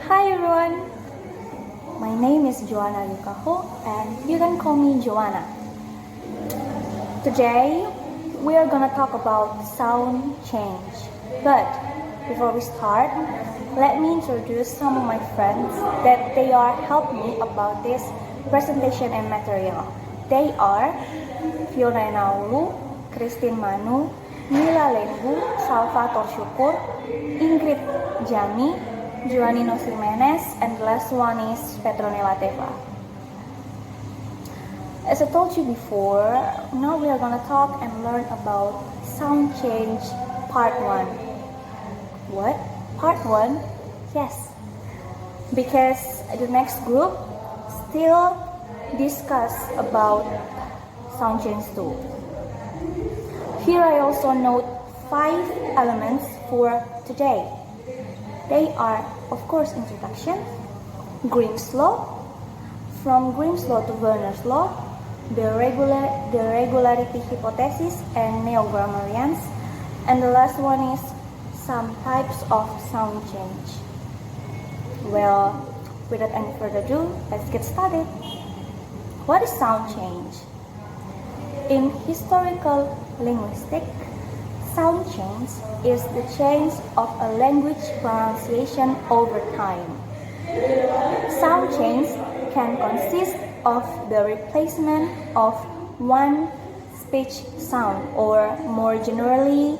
Hi everyone, my name is Joanna Yukaho and you can call me Joanna. Today we are gonna talk about sound change. But before we start, let me introduce some of my friends that they are helping me about this presentation and material. They are Fiona Naulu, Christine Manu, Mila Lengu, Salvatore Syukur, Ingrid Jami, Juanino Jimenez, and the last one is Petronella Teva. As I told you before, now we are going to talk and learn about sound change part 1. What? Part 1? Yes. Because the next group still discuss about sound change too. Here I also note 5 elements for today. They are, of course, introduction, Grimm's law, from Grimm's law to Werner's law, the regularity hypothesis and neo-grammarians, and the last one is some types of sound change. Well, without any further ado, let's get started. What is sound change? In historical linguistic, sound change is the change of a language pronunciation over time. Sound change can consist of the replacement of one speech sound or, more generally,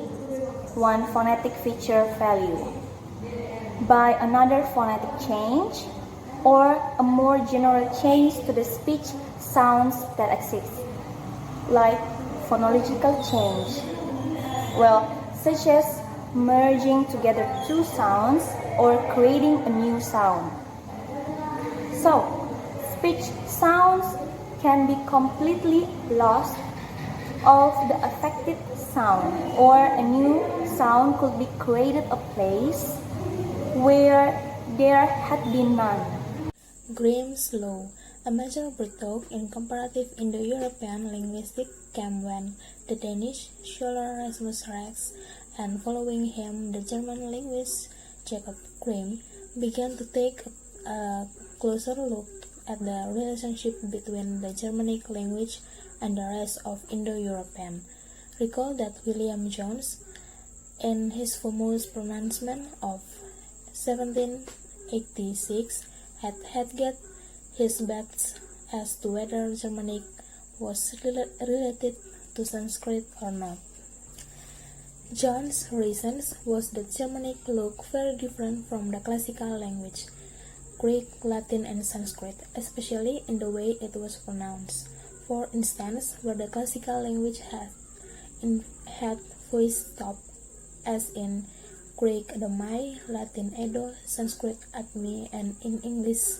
one phonetic feature value by another phonetic change or a more general change to the speech sounds that exist, like phonological change. Well, such as merging together two sounds or creating a new sound. So, speech sounds can be completely lost of the affected sound, or a new sound could be created a place where there had been none. Grimm's law, a major breakthrough in comparative Indo-European linguistics, came when the Danish scholar Rasmus Rex and following him the German linguist Jacob Grimm began to take a closer look at the relationship between the Germanic language and the rest of Indo-European. Recall that William Jones, in his famous pronouncement of 1786, had got his bets as to whether Germanic was related to Sanskrit or not. John's reasons was that Germanic looked very different from the classical language, Greek, Latin, and Sanskrit, especially in the way it was pronounced. For instance, where the classical language had voice stop, as in Greek Adomai, Latin Edo, Sanskrit Atmi, and in English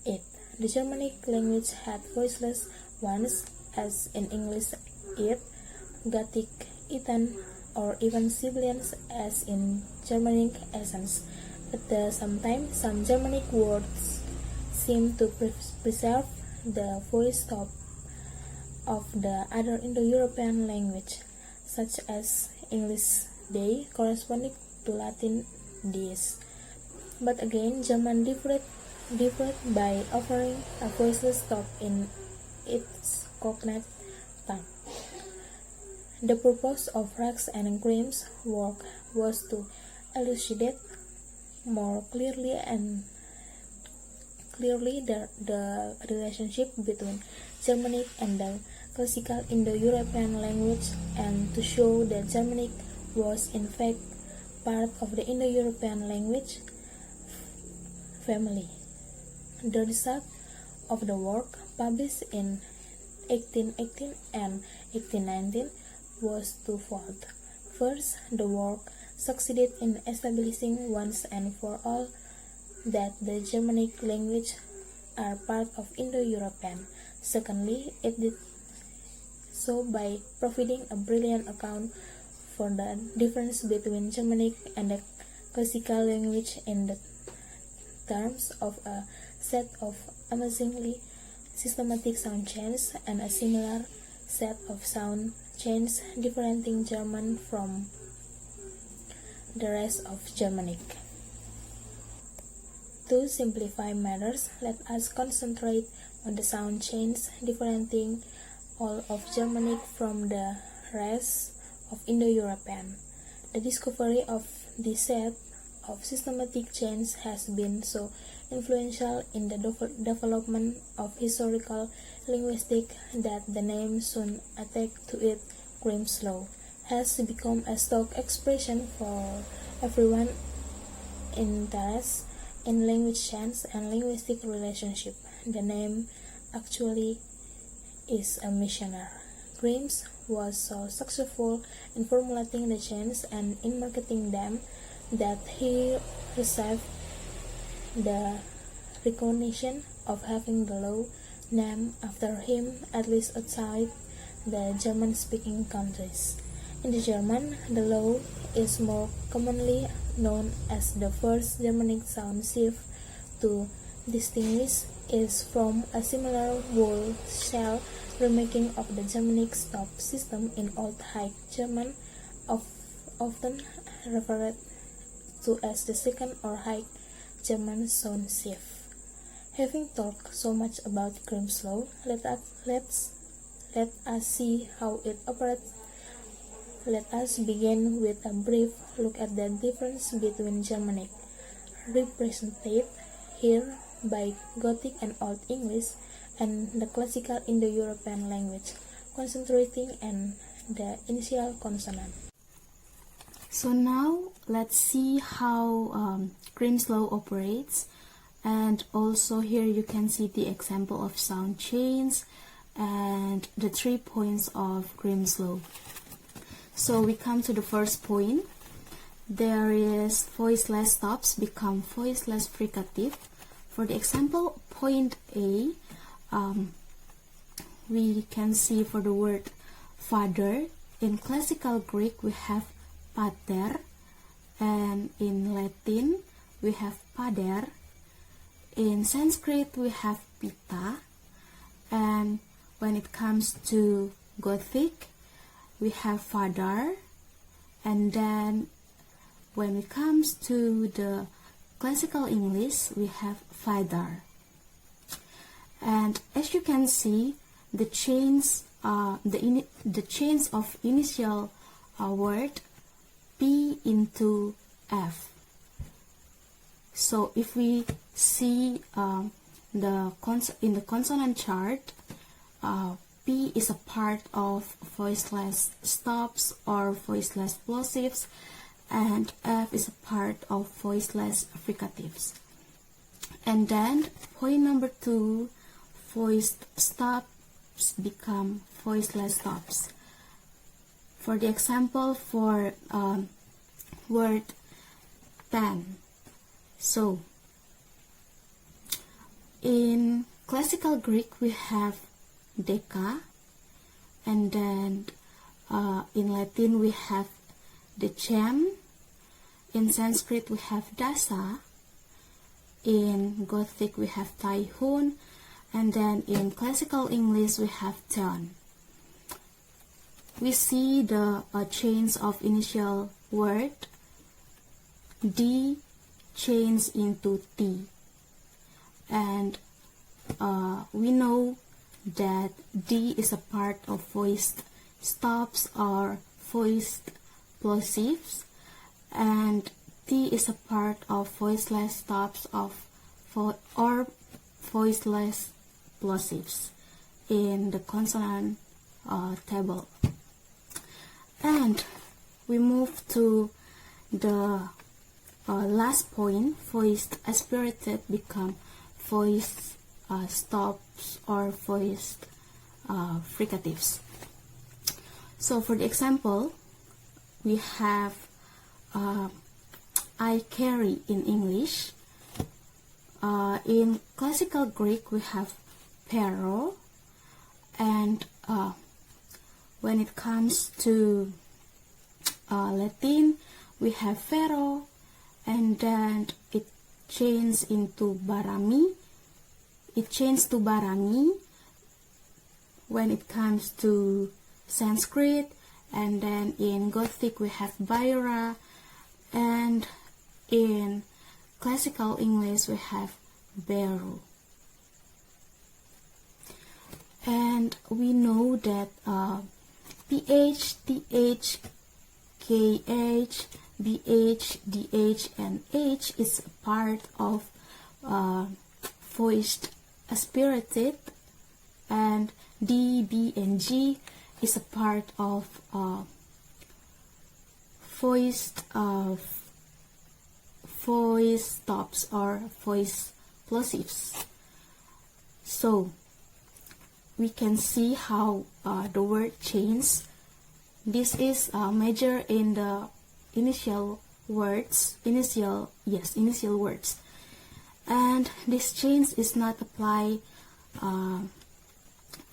it. The Germanic language had voiceless ones, as in English it, Gothic Iten, or even sibilants, as in Germanic essence. At the same time, some Germanic words seem to preserve the voice stop of the other Indo-European language, such as English they, corresponding to Latin dies. But again, German differed by offering a voiceless stop in its cognate tongue. The purpose of Rex and Grimm's work was to elucidate more clearly the relationship between Germanic and the classical Indo-European language, and to show that Germanic was in fact part of the Indo-European language family. The result of the work, published in 1818 and 1819, was twofold. First, the work succeeded in establishing once and for all that the Germanic language are part of Indo-European. Secondly, it did so by providing a brilliant account for the difference between Germanic and the classical language in the terms of a set of amazingly systematic sound chains and a similar set of sound chains differentiating German from the rest of Germanic. To simplify matters, let us concentrate on the sound change differentiating all of Germanic from the rest of Indo-European. The discovery of this set of systematic change has been so influential in the development of historical linguistics that the name soon attached to it, Grimm's Law, has become a stock expression for everyone interested in language change and linguistic relationship. The name actually is a missioner. Grimm's was so successful in formulating the change and in marketing them that he received the recognition of having the law named after him, at least outside the German-speaking countries. In the German, the law is more commonly known as the first Germanic sound shift. To distinguish it from a similar vowel shell remaking of the Germanic stop system in Old High German, often referred to as the second or High German sound shift. Having talked so much about Grimm's Law, let us see how it operates. Let us begin with a brief look at the difference between Germanic, represented here by Gothic and Old English, and the classical Indo-European language, concentrating on the initial consonant. So now let's see how Grimm's Law operates, and also here you can see the example of sound chains and the 3 points of Grimm's Law. So we come to the first point. There is voiceless stops become voiceless fricative. For the example, point A, we can see for the word father, in classical Greek we have pater, and in Latin we have pader. In Sanskrit we have pita, and when it comes to Gothic we have father, and then when it comes to the classical English we have father. And as you can see, the chains of initial word P into F. So if we see in the consonant chart, P is a part of voiceless stops or voiceless plosives, and F is a part of voiceless fricatives. And then point number 2, voiced stops become voiceless stops. For the example for word pen. So in classical Greek we have deca, and then in Latin we have decem, in Sanskrit we have dasa, in Gothic we have taihun, and then in classical English we have ton. We see the chains of initial word D change into T, and we know that D is a part of voiced stops or voiced plosives, and T is a part of voiceless stops or voiceless plosives in the consonant table. And we move to the last point, voiced aspirated become voiced stops or voiced fricatives. So for the example, we have I carry in English. In classical Greek we have pero, and when it comes to Latin we have vero, and then it changes into barami. It changed to barami when it comes to Sanskrit, and then in Gothic we have baira, and in classical English we have beru. And we know that PH, TH, KH, BH, DH, and H is a part of voiced aspirated, and D, B, and G is a part of voiced voice stops or voice plosives. So we can see how the word changes. This is measured in the initial words, initial words, and this change is not applied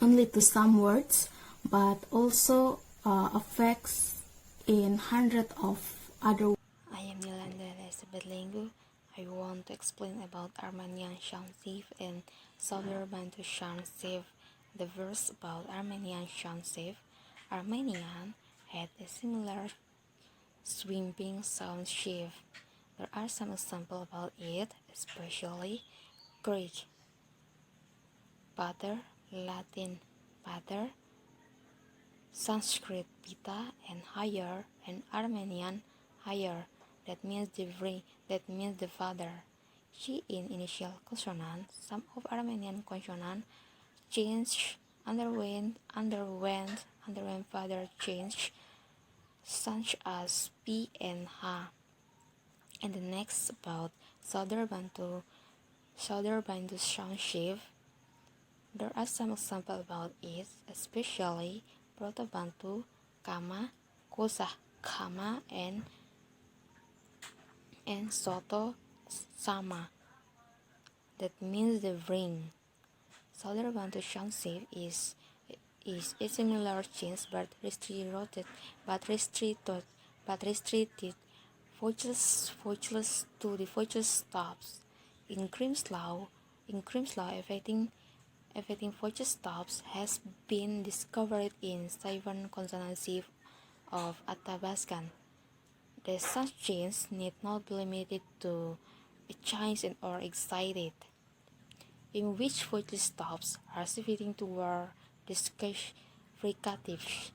only to some words, but also affects in hundreds of other words. I am Yolanda Elizabeth Lengu. I want to explain about Armenian Shansiv and Southern Bantu Shansiv. The verse about Armenian Shansiv. Armenian had a similar swimming sound shift. There are some examples about it, especially Greek, pater, Latin, pater, Sanskrit, pita, and higher, and Armenian, higher. That means the father. She in initial consonant. Some of Armenian consonant change underwent father change, such as P and H. And the next about Southern Bantu sound shift. There are some examples about it, especially Proto-Bantu, Kama, Kusah, Kama, and Soto, Sama. That means the ring. Southern Bantu Shansiv is a similar change but restricted voiceless to the voiceless stops. In Grimslaw, affecting voiceless stops has been discovered in 7 consonancy of Athabaskan. The such change need not be limited to a change or excited, in which voiceless stops are shifting toward fricatives.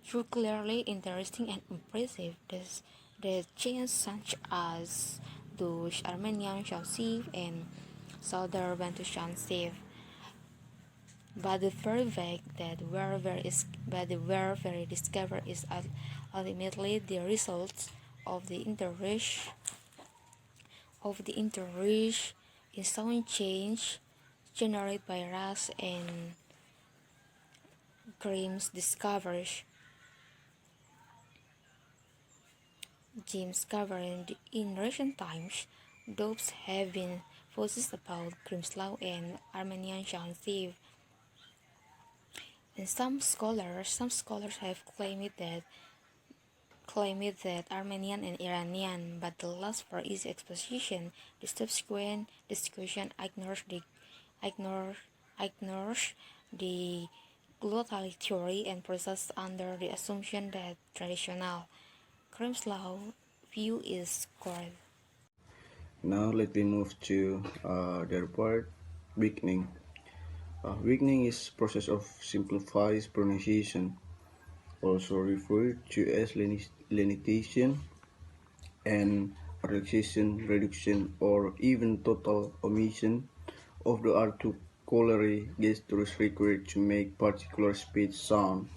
Through clearly interesting and impressive, the change such as those Armenian Shansiv and Southern Bantu Shansiv, but the very fact that were very discovered is ultimately the result of the interreach in sound change generated by Ras and Grimm's discoveries. James covered in recent times, doubts have been voiced about Grimm's law and Armenian Shansiv. And some scholars have claimed that Armenian and Iranian, but the last for easy exposition, the subsequent discussion ignores the glottalic theory and proceeds under the assumption that traditional Grimm's law view is correct. Now let me move to the part weakening. Weakening is process of simplifies pronunciation, also referred to as lenitation and relaxation, reduction, or even total omission of the articulatory gestures required to make particular speech sound.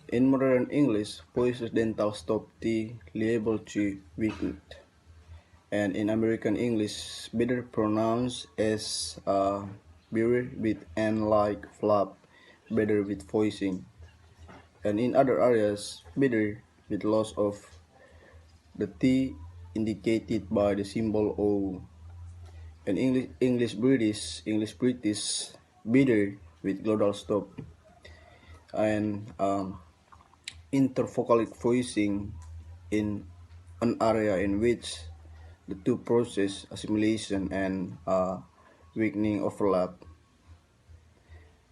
In modern English, voices dental stop T liable to weakened, and in American English, better pronounced as better with N like flap, better with voicing, and in other areas, better with loss of the T indicated by the symbol O. And English British, better with glottal stop, and intervocalic voicing in an area in which the two process assimilation and weakening overlap.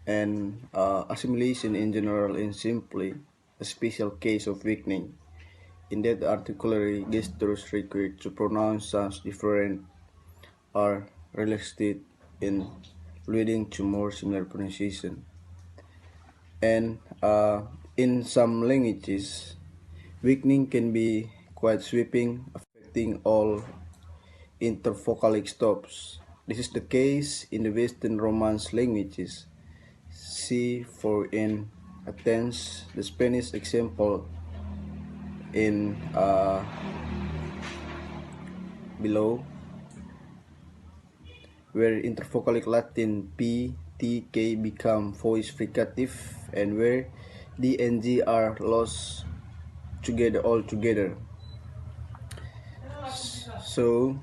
And assimilation in general is simply a special case of weakening, in that articulatory gestures required to pronounce sounds different are realistic in leading to more similar pronunciation. And in some languages, weakening can be quite sweeping, affecting all intervocalic stops. This is the case in the Western Romance languages. See for in Athens, the Spanish example in below, where intervocalic Latin P, T, K become voice fricative, and where D and G are lost together altogether. So,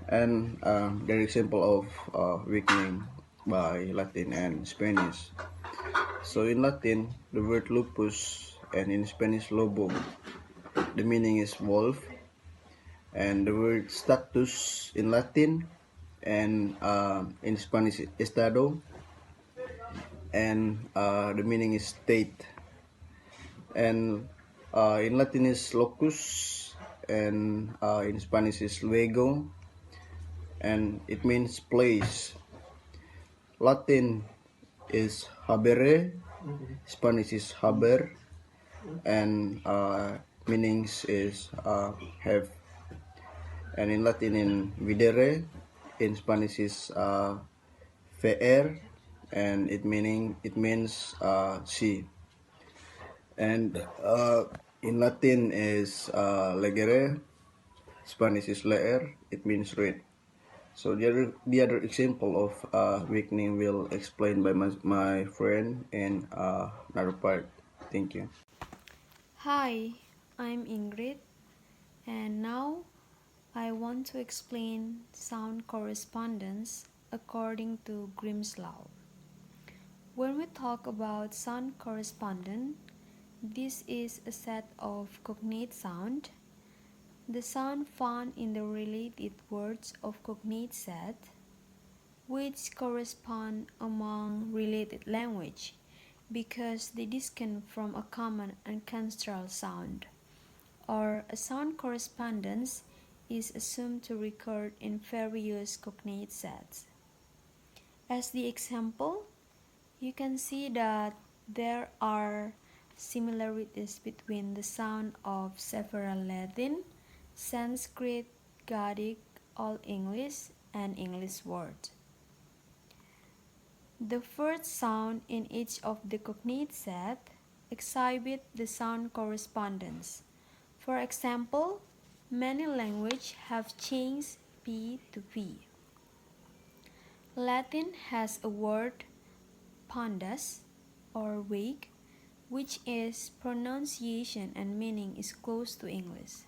and the example of weakening by Latin and Spanish. So in Latin, the word lupus, and in Spanish lobo, the meaning is wolf, and the word status in Latin and in Spanish estado, and the meaning is state, and in Latin is locus, and in Spanish is luego, and it means place. Latin is habere, Spanish is haber, and meanings is have. And in Latin in videre, in Spanish is ver, and it means see. And in Latin is legere, Spanish is leer, it means read. So the other example of weakening will explain by my friend in another part. Thank you. Hi, I'm Ingrid, and now I want to explain sound correspondence according to Grimm's law. When we talk about sound correspondence, this is a set of cognate sound. The sound found in the related words of cognate set, which correspond among related language because they descend from a common ancestral sound, or a sound correspondence is assumed to recur in various cognate sets. As the example, you can see that there are similarities between the sound of several Latin, Sanskrit, Gadic, Old English, and English words. The first sound in each of the cognate set exhibit the sound correspondence. For example, many languages have changed P to V. Latin has a word pondus or wake, which is pronunciation and meaning is close to English.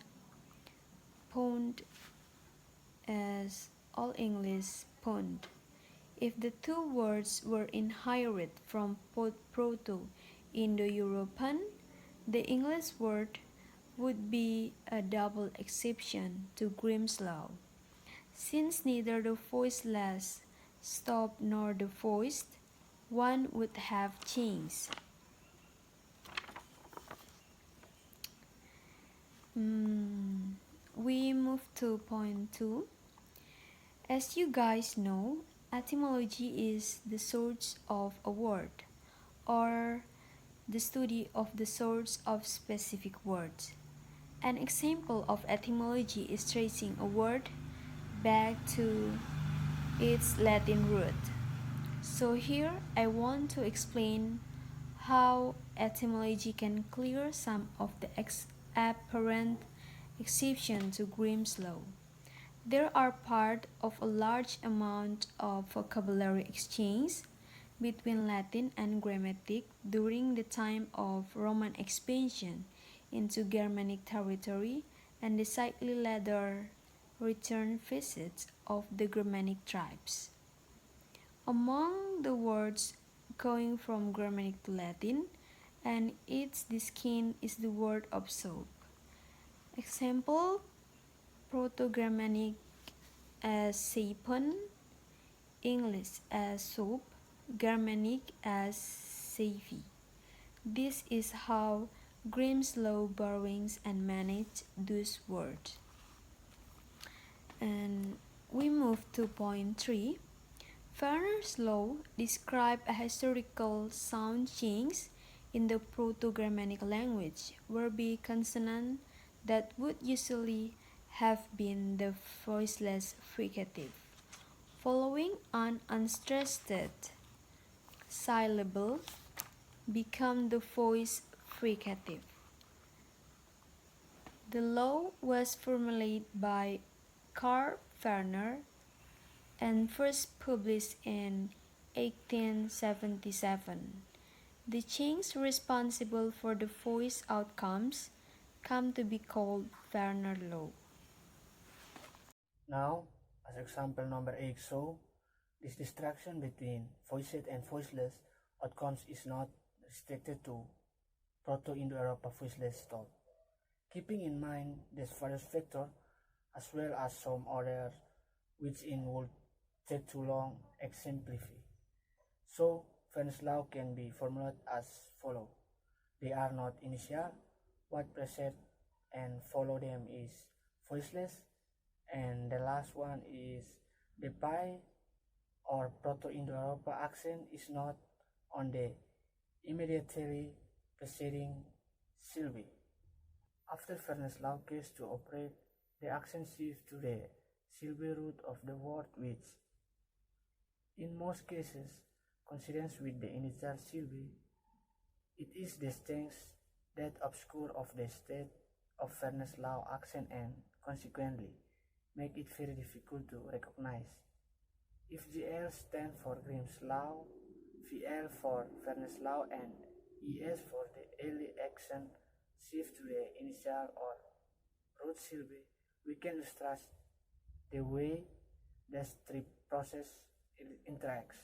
Pond as All English pond. If the two words were inherited from Proto-Indo-European, the English word would be a double exception to Grimm's law, since neither the voiceless stop nor the voiced one would have changed. We move to point 2. As you guys know, etymology is the source of a word, or the study of the source of specific words. An example of etymology is tracing a word back to its Latin root. So here I want to explain how etymology can clear some of the apparent exception to Grimm's law. There are part of a large amount of vocabulary exchange between Latin and Grammatic during the time of Roman expansion into Germanic territory and the slightly later return visits of the Germanic tribes. Among the words going from Germanic to Latin and its descent is the word of soap. Example, Proto-Germanic as sapon, English as soap, Germanic as savvy. This is how Grimm's law borrowings and manage those words. And we move to point 3. Werner's law describes a historical sound change in the Proto-Germanic language, where B consonant that would usually have been the voiceless fricative, following an unstressed syllable, become the voice fricative. The law was formulated by Karl Werner and first published in 1877. The change responsible for the voice outcomes come to be called Werner law. Now, as example number 8 show, this distraction between voiced and voiceless outcomes is not restricted to Proto-Indo-Europe voiceless thought. Keeping in mind this various factor as well as some others which in would take too long exemplify. So Venus law can be formulated as follow. They are not initial, what precede and follow them is voiceless, and the last one is the pi or Proto-Indo-Europe accent is not on the immediately preceding syllable. After Fairness law case to operate, the accent shifts to the syllable root of the word which, in most cases, coincides with the initial syllable. It is the things that obscure of the state of Fairness law accent and consequently make it very difficult to recognize. If GL stands for Grimm's law, VL for Fairness law, and ES for the early accent shift to the initial or root syllable, we can illustrate the way the three process interacts.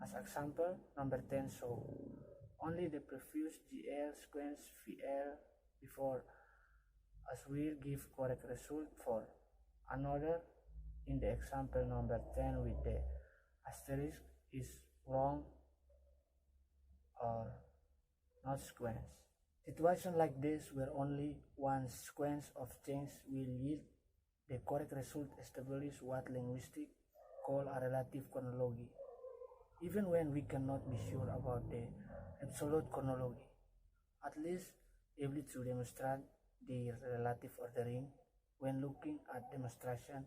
As example, number 10 show only the previous GL sequence VL before as will give correct result for another. In the example number 10 with the asterisk is wrong or not sequence. Situation like this where only one sequence of change will yield the correct result establish what linguistics call a relative chronology. Even when we cannot be sure about the absolute chronology, at least able to demonstrate the relative ordering when looking at demonstration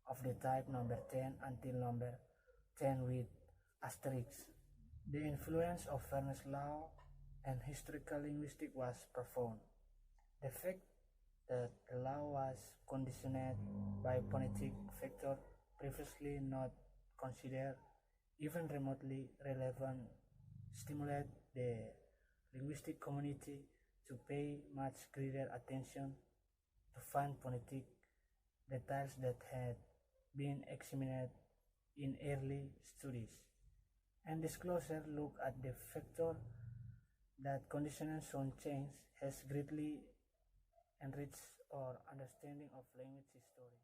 of the type number 10 until number 10 with asterisks. The influence of Fairness law and historical linguistics was profound. The fact that the law was conditioned by phonetic factor previously not considered even remotely relevant stimulated the linguistic community to pay much greater attention to find phonetic details that had been examined in early studies. And this closer look at the factor that conditional sound change has greatly enriched our understanding of language history.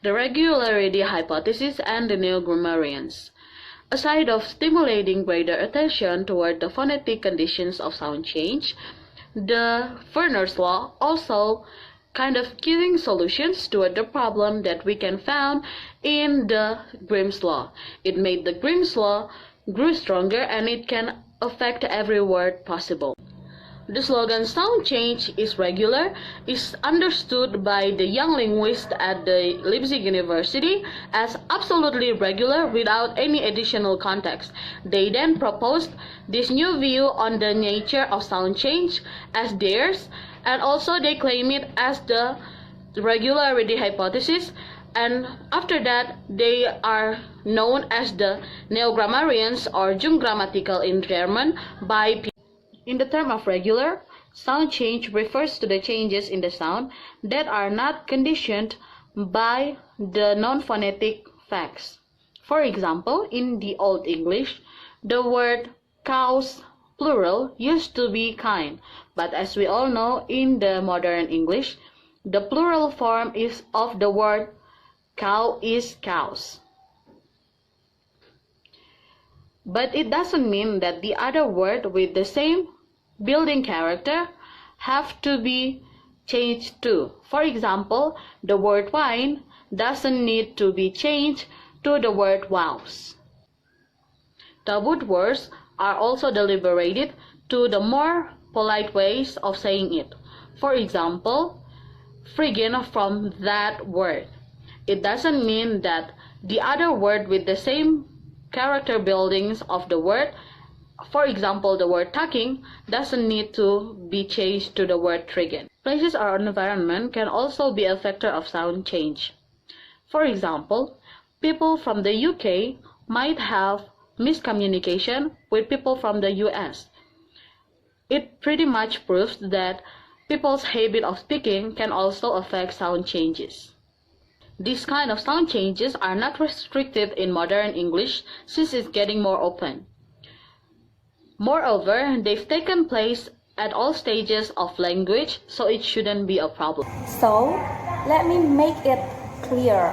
The regularity hypothesis and the neo-grammarians. Aside of stimulating greater attention toward the phonetic conditions of sound change, the Werner's law also kind of giving solutions to the problem that we can found in the Grimm's law. It made the Grimm's law grow stronger and it can affect every word possible. The slogan sound change is regular is understood by the young linguists at the Leipzig University as absolutely regular without any additional context. They then proposed this new view on the nature of sound change as theirs, and also they claim it as the regularity hypothesis, and after that they are known as the neo-grammarians or Junggrammatiker in German by in the term of regular, sound change refers to the changes in the sound that are not conditioned by the non-phonetic facts. For example, in the Old English, the word cows plural used to be kind, but as we all know, in the modern English, the plural form is of the word cow is cows. But it doesn't mean that the other word with the same building character have to be changed too. For example, the word wine doesn't need to be changed to the word wows. Tabooed words are also deliberated to the more polite ways of saying it. For example, friggin' from that word. It doesn't mean that the other word with the same character buildings of the word, for example, the word tucking, doesn't need to be changed to the word friggin'. Places or environment can also be a factor of sound change. For example, people from the UK might have miscommunication with people from the US. It pretty much proves that people's habit of speaking can also affect sound changes. These kind of sound changes are not restricted in modern English since it's getting more open. Moreover, they've taken place at all stages of language, so it shouldn't be a problem. So, let me make it clear.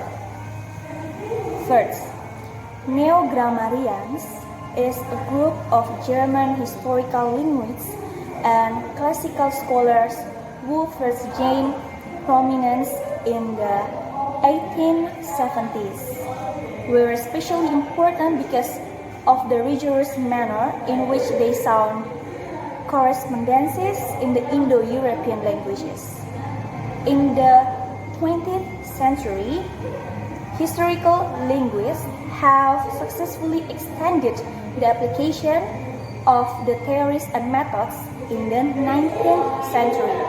First, Neo-grammarians is a group of German historical linguists and classical scholars who first gained prominence in the 1870s. Were especially important because of the rigorous manner in which they sound correspondences in the Indo-European languages. In the 20th century, historical linguists have successfully extended the application of the theories and methods in the 19th century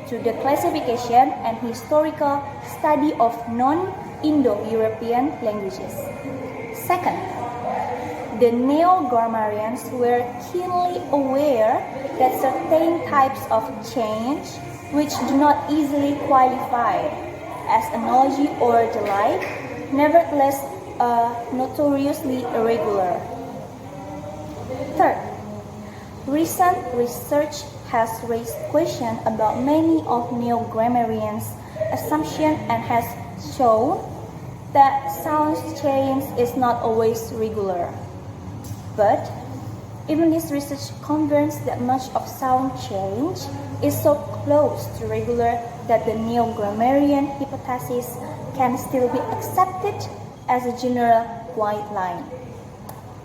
to the classification and historical study of non-Indo-European languages. Second, the neo-grammarians were keenly aware that certain types of change, which do not easily qualify as analogy or the like, nevertheless are notoriously irregular. Third, recent research has raised questions about many of neo-grammarians' assumptions and has shown that sound change is not always regular. But even this research confirms that much of sound change is so close to regular that the neo-grammarian hypothesis can still be accepted as a general guideline.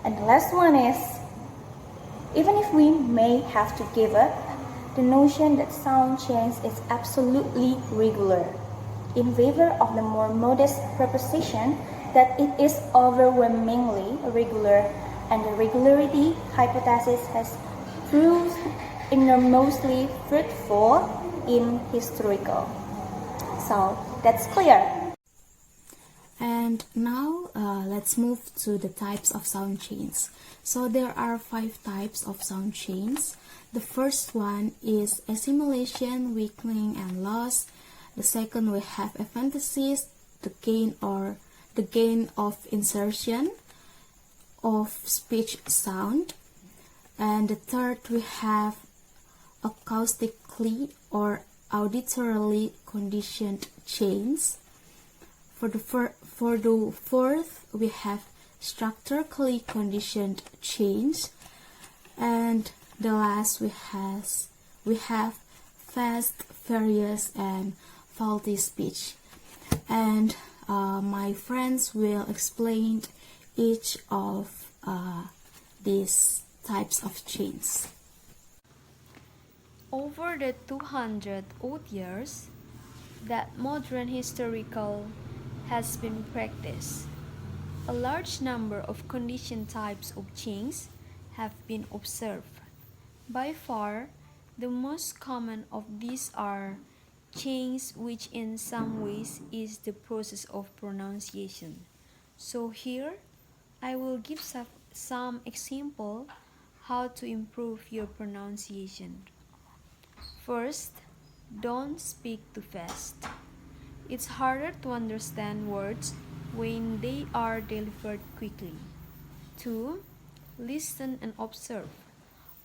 And the last one is, even if we may have to give up the notion that sound change is absolutely regular, in favor of the more modest proposition that it is overwhelmingly regular, and the regularity hypothesis has proved enormously fruitful in historical. So that's clear. And now let's move to the types of sound chains. So there are 5 types of sound chains. The first one is assimilation, weakening, and loss. The second, we have ephenthesis, the gain of insertion of speech sound. And the third, we have acoustically or auditorily conditioned chains. For the fourth, we have structurally conditioned chains, and the last we have fast, furious, and faulty speech. And my friends will explain each of these types of chains. Over the 200 odd years that modern historical has been practiced, a large number of condition types of chains have been observed. By far, the most common of these are chains which in some ways is the process of pronunciation. So here, I will give some example how to improve your pronunciation. First, don't speak too fast. It's harder to understand words when they are delivered quickly. 2. Listen and observe.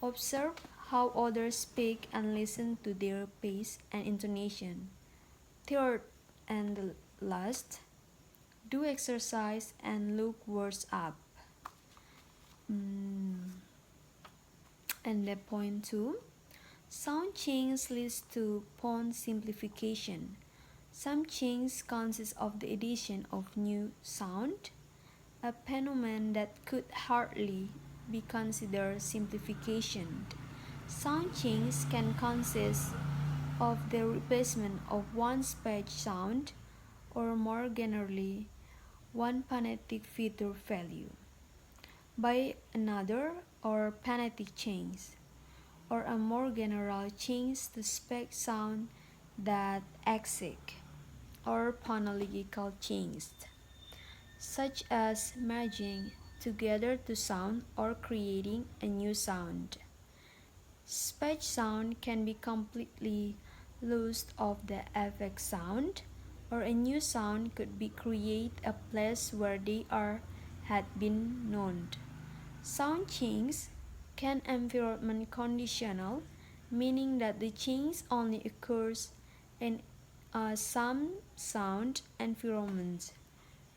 Observe how others speak and listen to their pace and intonation. Third and last, do exercise and look words up. And the point 2, Sound change leads to point simplification. Some change consists of the addition of new sound, a phenomenon that could hardly be considered simplification. Sound change can consist of the replacement of one speech sound, or more generally, one phonetic feature value, by another or phonetic change, or a more general change to speech sound that exist, or phonological change, such as merging together two sounds or creating a new sound. Speech sound can be completely loosed of the affix sound, or a new sound could be created a place where they are had been known. Sound change can environment conditional, meaning that the change only occurs in some sound environments,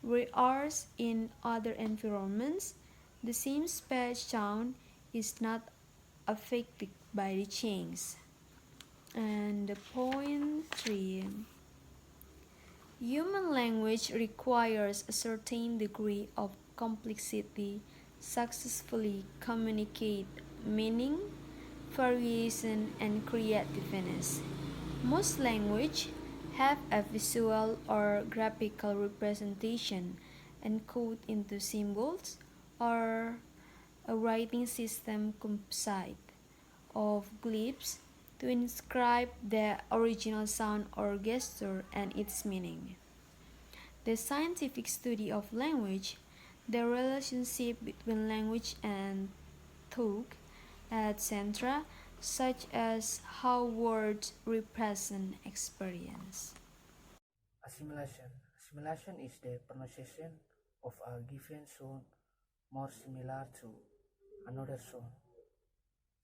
whereas in other environments, the same speech sound is not affected by the change. And the point 3, human language requires a certain degree of complexity successfully communicate meaning, variation, and creativeness. Most languages have a visual or graphical representation encoded into symbols, or a writing system composite of glyphs to inscribe the original sound or gesture and its meaning. The scientific study of language, the relationship between language and thought, etc., such as how words represent experience. Assimilation. Assimilation is the pronunciation of a given sound more similar to another sound.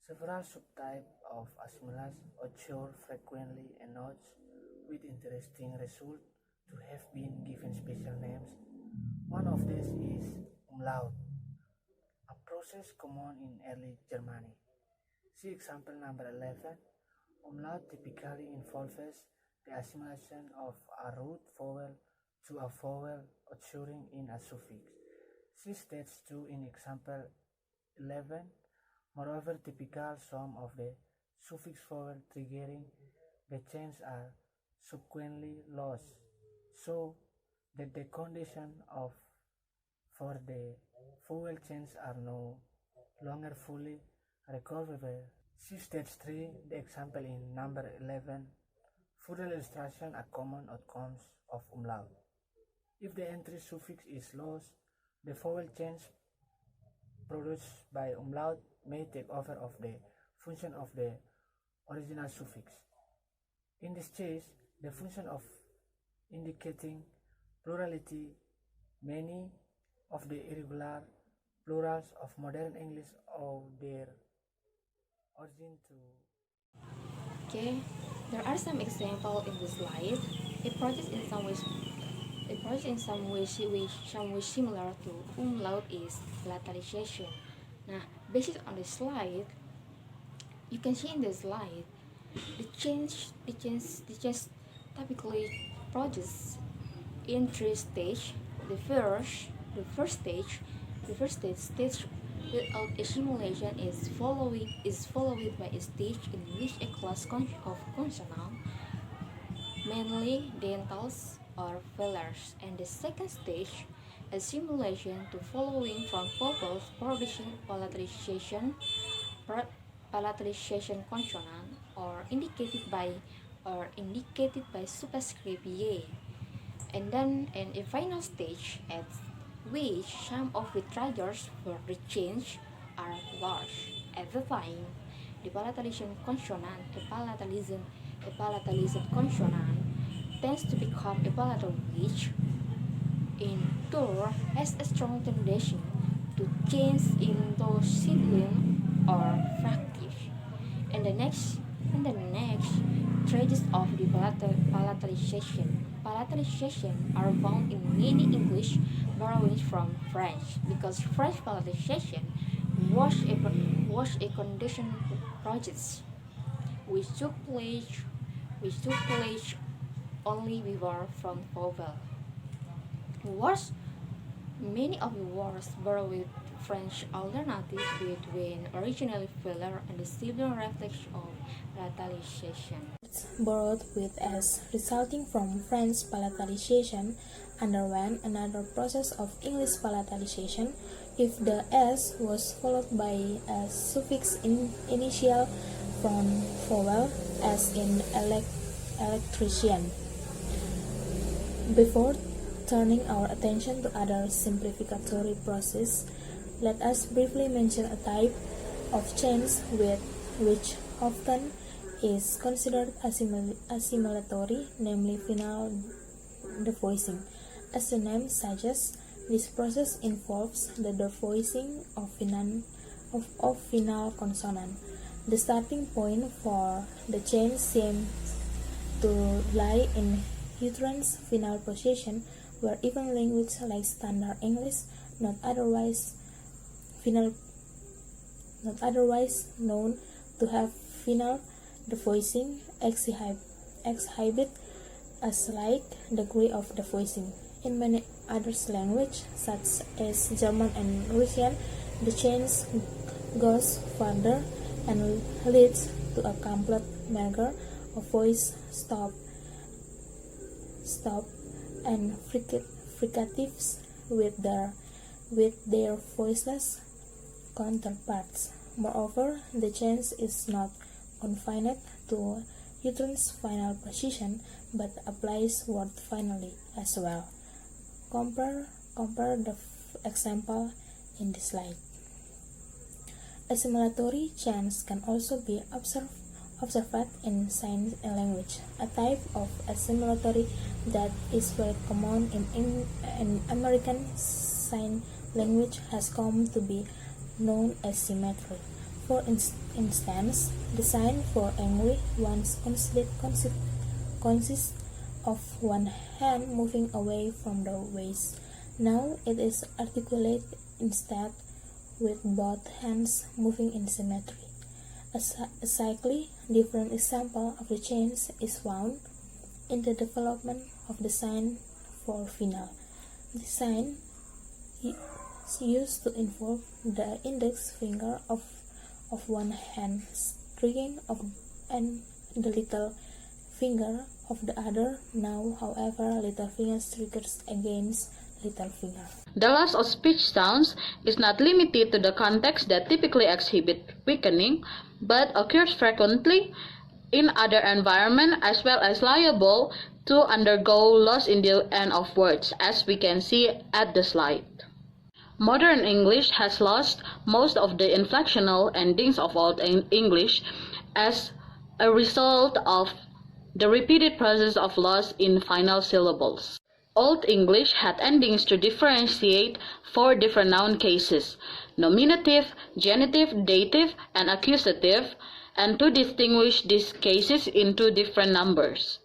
Several subtypes of assimilation occur frequently and notes with interesting results to have been given special names. One of these is umlaut, a process common in early Germany. See example number 11. Umlaut typically involves the assimilation of a root vowel to a vowel occurring in a suffix. See stage 2 in example 11. Moreover, typical some of the suffix vowel triggering the change are subsequently lost, so that the condition of for the vowel change are no longer fully recoverable. See stage 3, the example in number 11. Further illustration are common outcomes of umlaut. If the entry suffix is lost, the vowel change produced by umlaut may take over of the function of the original suffix. In this case, the function of indicating plurality, many of the irregular plurals of modern English owe their origin to. Okay, there are some examples in the slide. A project in some ways similar to umlaut is palatalization. Nah, based on the slide, you can see in the slide the change typically produces in three stages. The first stage without assimilation is followed by a stage in which a class of consonants, mainly dentals or fillers, and the second stage, assimilation to following from vowels producing palatalization consonant or indicated by superscript y, and then in a final stage at which some of the triggers for the change are large. At the time, the palatalized consonant tends to become a palatal which, in turn, has a strong tendency to change into sibilant or fractive. And the next stages of the palatalization are found in many English borrowings from French, because French palatalization was a conditional process. which took place only before front vowel. Words Many of the words borrowed French alternative between original filler and the civil reflex of palatalization. Borrowed with s resulting from French palatalization underwent another process of English palatalization if the s was followed by a suffix initial front vowel as in electrician. Before turning our attention to other simplificatory processes, let us briefly mention a type of change which often is considered assimilatory, namely final devoicing. As the name suggests, this process involves the devoicing of final consonant. The starting point for the change seems to lie in utterance final position, where even language like Standard English, not otherwise known to have final devoicing, exhibit a slight degree of devoicing. In many other languages, such as German and Russian, the change goes further and leads to a complete merger of voice stop and fricatives with their voiceless counterparts. Moreover, the change is not confined to utterance final position, but applies word finally as well. Compare the example in the slide. Assimilatory change can also be observed in sign language, a type of assimilatory that is very common in American Sign Language has come to be known as symmetry. For instance, the sign for angry once consists of one hand moving away from the waist. Now it is articulated instead with both hands moving in symmetry. A slightly different example of the change is found in the development of the sign for final. The sign is used to involve the index finger of one hand striking and the little finger of the other. Now, however, little finger triggers against little finger. The loss of speech sounds is not limited to the context that typically exhibit weakening, but occurs frequently in other environments as well as liable to undergo loss in the end of words, as we can see at the slide. Modern English has lost most of the inflectional endings of Old English as a result of the repeated process of loss in final syllables. Old English had endings to differentiate 4 different noun cases: nominative, genitive, dative, and accusative, and to distinguish these cases into different numbers.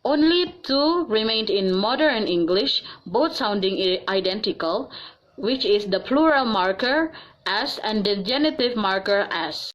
Only 2 remained in modern English, both sounding identical, which is the plural marker as and the genitive marker as.